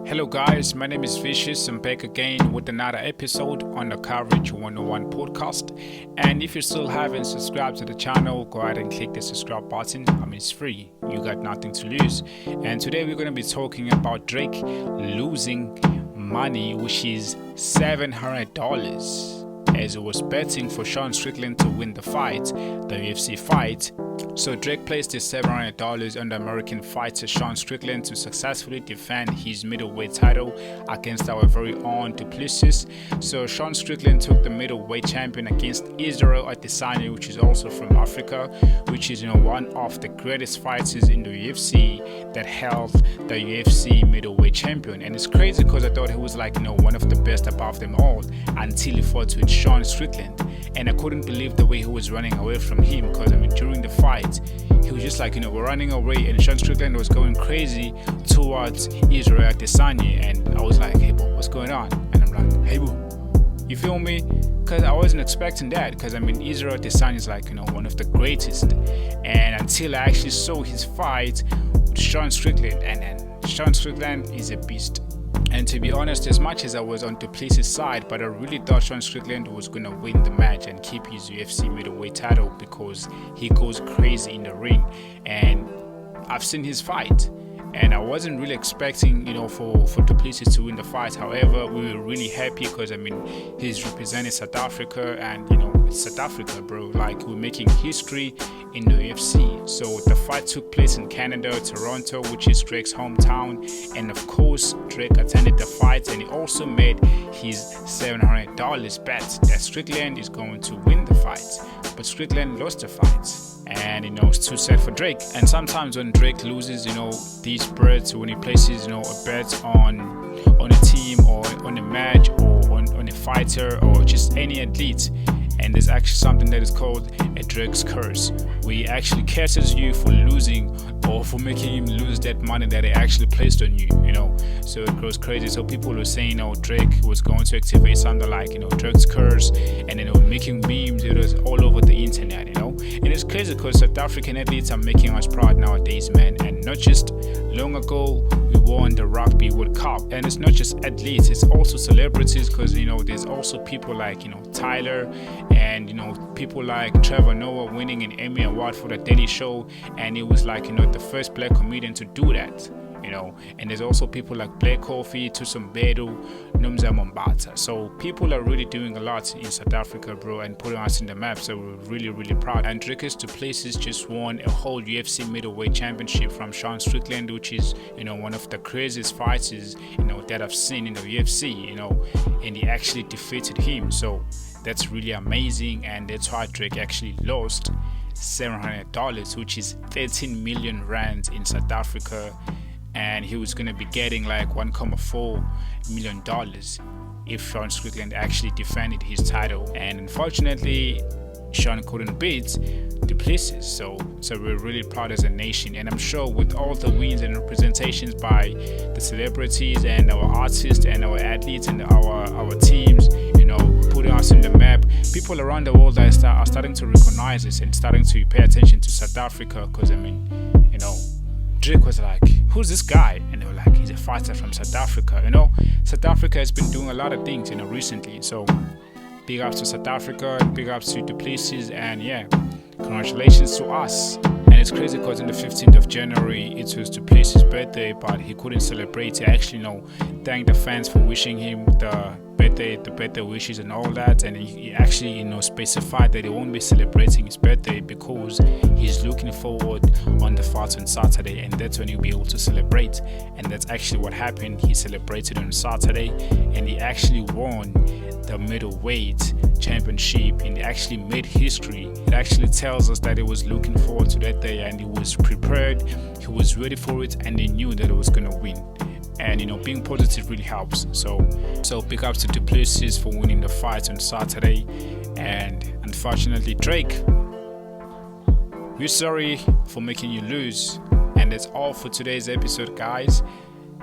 Hello guys, my name is Vicious. I'm back again with another episode on the Coverage 101 podcast. And if you still haven't subscribed to the channel, go ahead and click the subscribe button. It's free. You got nothing to lose. And today we're going to be talking about Drake losing money, which is $700, as he was betting for Sean Strickland to win the fight, the UFC fight. So Drake placed his $700 on the American fighter Sean Strickland to successfully defend his middleweight title against our very own Du Plessis. So Sean Strickland took the middleweight champion against Israel Adesanya, which is also from Africa, which is one of the greatest fighters in the UFC that held the UFC middleweight champion. And it's crazy because I thought he was one of the best above them all until he fought with Sean Strickland. And I couldn't believe the way he was running away from him, because during the fight he was just we're running away, and Sean Strickland was going crazy towards Israel Adesanya, and I was like, hey bro, what's going on? And I'm like, hey bro, you feel me? Because I wasn't expecting that, because Israel Adesanya is one of the greatest. And until I actually saw his fight with Sean Strickland, and Sean Strickland is a beast. And to be honest, as much as I was on Du Plessis' side, but I really thought Sean Strickland was going to win the match and keep his UFC middleweight title, because he goes crazy in the ring. And I've seen his fight, and I wasn't really expecting, for Du Plessis to win the fight. However, we were really happy because, he's representing South Africa, and, it's South Africa, bro. We're making history in the UFC. So the fight took place in Canada, Toronto, which is Drake's hometown. And of course, Drake attended the fight, and he also made his $700 bet that Strickland is going to win the fight. But Strickland lost the fight. And it's too sad for Drake. And sometimes when Drake loses, these bets, when he places, a bet on a team or on a match or on a fighter or just any athlete, and there's actually something that is called a Drake's curse, where he actually curses you for losing or for making him lose that money that he actually placed on you, So it goes crazy. So people were saying, Drake was going to activate something like, Drake's curse, and making memes. It was all over the internet, And it's crazy because South African athletes are making us proud nowadays, man. And not just long ago, we won the Rugby World Cup. And it's not just athletes, it's also celebrities, because, there's also people like, Tyler, and people like Trevor Noah winning an Emmy Award for the Daily Show, and it was the first black comedian to do that, and there's also people like Black Coffee, Tusumbedu, Nomza Mombata. So people are really doing a lot in South Africa, bro, and putting us in the map. So we're really, really proud. And Dricus Du Plessis just won a whole UFC middleweight championship from Sean Strickland, which is one of the craziest fighters that I've seen in the UFC, and he actually defeated him. So that's really amazing, and that's why Drake actually lost $700, which is 13 million rands in South Africa, and he was going to be getting $1.4 million if Sean Strickland actually defended his title. And unfortunately, Sean couldn't beat Du Plessis, so we're really proud as a nation. And I'm sure with all the wins and representations by the celebrities and our artists and our athletes and our teams, putting us in the map, people around the world are starting to recognize us and starting to pay attention to South Africa, because Drake was like, who's this guy? And they were like, he's a fighter from South Africa. South Africa has been doing a lot of things recently. So big ups to South Africa, big ups to Du Plessis, and yeah, congratulations to us. And it's crazy because on the 15th of January, it was Du Plessis' birthday, but he couldn't celebrate. He actually, thanked the fans for wishing him the birthday wishes and all that. And he actually, specified that he won't be celebrating his birthday because he's looking forward on the fight on Saturday, and that's when he'll be able to celebrate. And that's actually what happened. He celebrated on Saturday, and he actually won the middleweight championship, and he actually made history. It actually tells us that he was looking forward to that day, and he was prepared, he was ready for it, and he knew that he was going to win. And being positive really helps. So big ups to Du Plessis for winning the fight on Saturday. And unfortunately, Drake, we're sorry for making you lose. And that's all for today's episode, guys.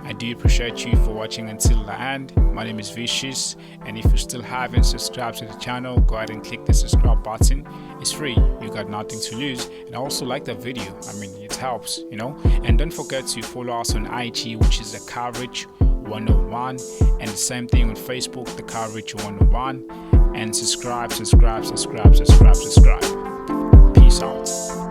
I do appreciate you for watching until the end. My name is Vicious, and if you still haven't subscribed to the channel, go ahead and click the subscribe button. It's free, you got nothing to lose. And I also like the video, it helps, And don't forget to follow us on IG, which is the Coverage 101, and the same thing on Facebook, the coverage 101. And subscribe. Peace out.